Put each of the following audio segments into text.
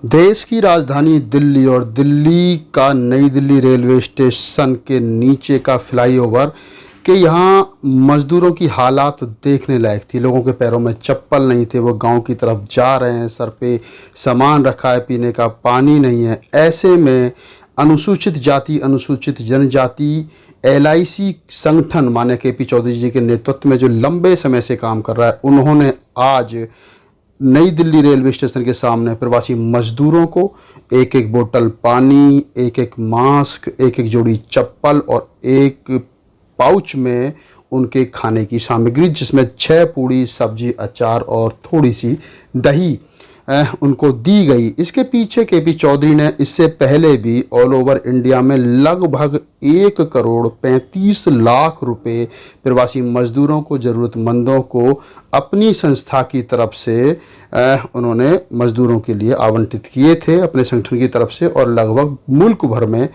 देश की राजधानी दिल्ली और दिल्ली का नई दिल्ली रेलवे स्टेशन के नीचे का फ्लाईओवर के यहाँ मज़दूरों की हालात देखने लायक थी। लोगों के पैरों में चप्पल नहीं थे, वो गांव की तरफ जा रहे हैं, सर पे सामान रखा है, पीने का पानी नहीं है। ऐसे में अनुसूचित जाति अनुसूचित जनजाति LIC संगठन माने KP चौधरी जी के नेतृत्व में जो लंबे समय से काम कर रहा है, उन्होंने आज नई दिल्ली रेलवे स्टेशन के सामने प्रवासी मजदूरों को एक एक बोतल पानी, एक एक मास्क, एक एक जोड़ी चप्पल और एक पाउच में उनके खाने की सामग्री जिसमें 6 पूड़ी सब्जी, अचार और थोड़ी सी दही उनको दी गई। इसके पीछे KP चौधरी ने इससे पहले भी ऑल ओवर इंडिया में लगभग 1 करोड़ 35 लाख रुपए प्रवासी मजदूरों को, ज़रूरतमंदों को अपनी संस्था की तरफ से उन्होंने मजदूरों के लिए आवंटित किए थे अपने संगठन की तरफ से। और लगभग मुल्क भर में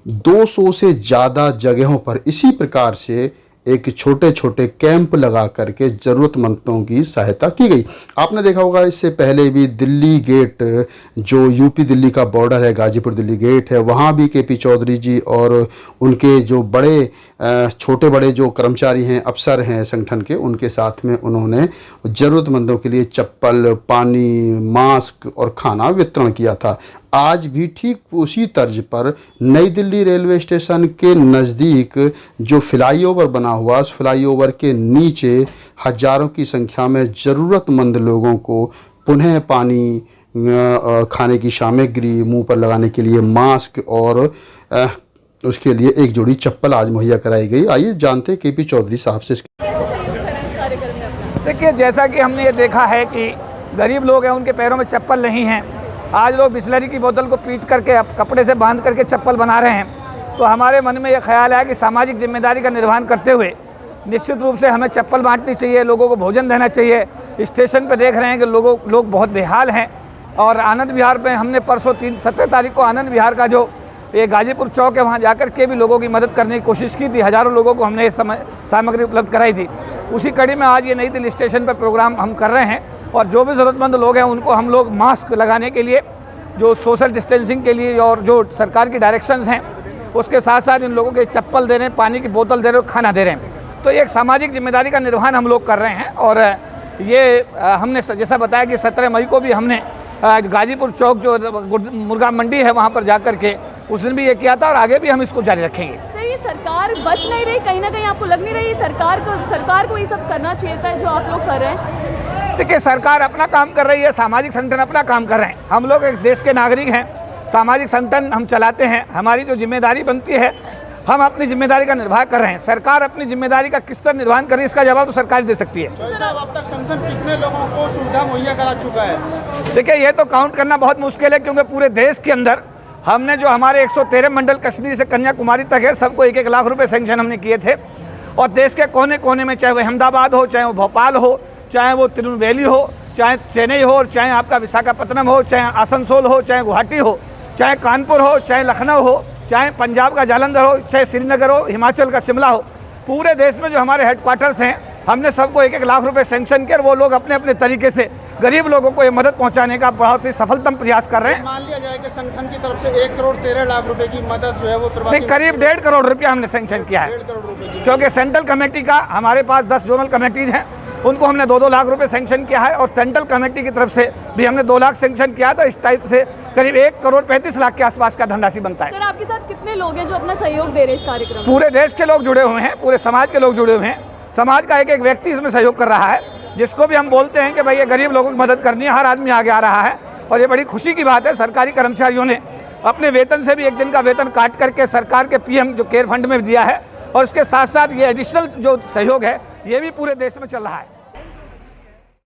200 से ज़्यादा जगहों पर इसी प्रकार से एक छोटे छोटे कैंप लगा करके ज़रूरतमंदों की सहायता की गई। आपने देखा होगा इससे पहले भी दिल्ली गेट जो यूपी दिल्ली का बॉर्डर है, गाजीपुर दिल्ली गेट है, वहाँ भी KP चौधरी जी और उनके जो बड़े छोटे बड़े जो कर्मचारी हैं, अफसर हैं संगठन के, उनके साथ में उन्होंने ज़रूरतमंदों के लिए चप्पल, पानी, मास्क और खाना वितरण किया था। आज भी ठीक उसी तर्ज पर नई दिल्ली रेलवे स्टेशन के नज़दीक जो फ्लाईओवर बना हुआ, उस फ्लाईओवर के नीचे हजारों की संख्या में ज़रूरतमंद लोगों को पुनः पानी, खाने की सामग्री, मुंह पर लगाने के लिए मास्क और उसके लिए एक जोड़ी चप्पल आज मुहैया कराई गई। आइए जानते हैं KP चौधरी साहब से। देखिए, जैसा कि हमने ये देखा है कि गरीब लोग हैं, उनके पैरों में चप्पल नहीं हैं। आज लोग बिस्लरी की बोतल को पीट करके कपड़े से बांध करके चप्पल बना रहे हैं। तो हमारे मन में ये ख्याल है कि सामाजिक जिम्मेदारी का निर्वहन करते हुए निश्चित रूप से हमें चप्पल बांटनी चाहिए, लोगों को भोजन देना चाहिए। स्टेशन पे देख रहे हैं कि लोग बहुत बेहाल हैं। और आनंद विहार पे हमने परसों 17 तारीख को आनंद विहार का जो ये गाजीपुर चौक है, वहाँ जाकर के भी लोगों की मदद करने की कोशिश की थी। हज़ारों लोगों को हमने सामग्री उपलब्ध कराई थी। उसी कड़ी में आज ये नई दिल्ली स्टेशन पर प्रोग्राम हम कर रहे हैं। और जो भी ज़रूरतमंद लोग हैं उनको हम लोग मास्क लगाने के लिए, जो सोशल डिस्टेंसिंग के लिए और जो सरकार की डायरेक्शंस हैं, उसके साथ साथ इन लोगों के चप्पल दे रहे हैं, पानी की बोतल दे रहे हैं, खाना दे रहे हैं। तो एक सामाजिक जिम्मेदारी का निर्वहन हम लोग कर रहे हैं। और ये हमने जैसा बताया कि 17 मई को भी हमने गाजीपुर चौक जो मुर्गा मंडी है वहाँ पर जाकर के उस दिन भी ये किया था और आगे भी हम इसको जारी रखेंगे। सर, ये सरकार बच नहीं रही, कहीं ना कहीं आपको लग नहीं रही सरकार को ये सब करना चाहिए था जो आप लोग कर रहे हैं? देखिए, सरकार अपना काम कर रही है, सामाजिक संगठन अपना काम कर रहे हैं। हम लोग एक देश के नागरिक हैं, सामाजिक संगठन हम चलाते हैं। हमारी जो जिम्मेदारी बनती है, हम अपनी जिम्मेदारी का निर्वाह कर रहे हैं। सरकार अपनी जिम्मेदारी का किस तरह निर्वहन कर रही है, इसका जवाब तो सरकार दे सकती है। अब तक संगठन कितने लोगों को सुविधा मुहैया करा चुका है? देखिए, ये तो काउंट करना बहुत मुश्किल है, क्योंकि पूरे देश के अंदर हमने जो हमारे 113 मंडल कश्मीर से कन्याकुमारी तक है, सबको 1-1 लाख रुपए सैंक्शन हमने किए थे। और देश के कोने कोने में, चाहे वो अहमदाबाद हो, चाहे वो भोपाल हो, चाहे वो तिरुनेलवेली हो, चाहे चेन्नई हो, चाहे आपका विशाखापत्तनम हो, चाहे आसनसोल हो, चाहे गुवाहाटी हो, चाहे कानपुर हो, चाहे लखनऊ हो, चाहे पंजाब का जालंधर हो, चाहे श्रीनगर हो, हिमाचल का शिमला हो, पूरे देश में जो हमारे हेडक्वार्टर्स हैं, हमने सबको 1-1 लाख रुपए सैंक्शन किए। और वो लोग अपने अपने तरीके से गरीब लोगों को ये मदद पहुंचाने का बहुत ही सफलतम प्रयास कर रहे हैं। मान लिया जाए कि संगठन की तरफ से 1 करोड़ 13 लाख रुपए की मदद जो है वो नहीं, करीब 1.5 करोड़ रुपया हमने सैंक्शन किया है। 1.5 करोड़ रुपए की, क्योंकि सेंट्रल कमेटी का हमारे पास 10 जोनल कमेटीज हैं, उनको हमने 2-2 लाख रुपए सैंक्शन किया है। और सेंट्रल कमेटी की तरफ से भी हमने 2 लाख सैंक्शन किया। तो इस टाइप से करीब 1 करोड़ 35 लाख के आसपास का धनराशि बनता है। सर, आपके साथ कितने लोग हैं जो अपना सहयोग दे रहे हैं इस कार्यक्रम में? पूरे देश के लोग जुड़े हुए हैं, पूरे समाज के लोग जुड़े हुए हैं। समाज का एक व्यक्ति इसमें सहयोग कर रहा है, जिसको भी हम बोलते हैं कि भाई ये गरीब लोगों की मदद करनी है। हर आदमी आगे आ रहा है और ये बड़ी खुशी की बात है। सरकारी कर्मचारियों ने अपने वेतन से भी 1 दिन का वेतन काट करके सरकार के PM जो केयर फंड में दिया है। और उसके साथ साथ ये एडिशनल जो सहयोग है, ये भी पूरे देश में चल रहा है।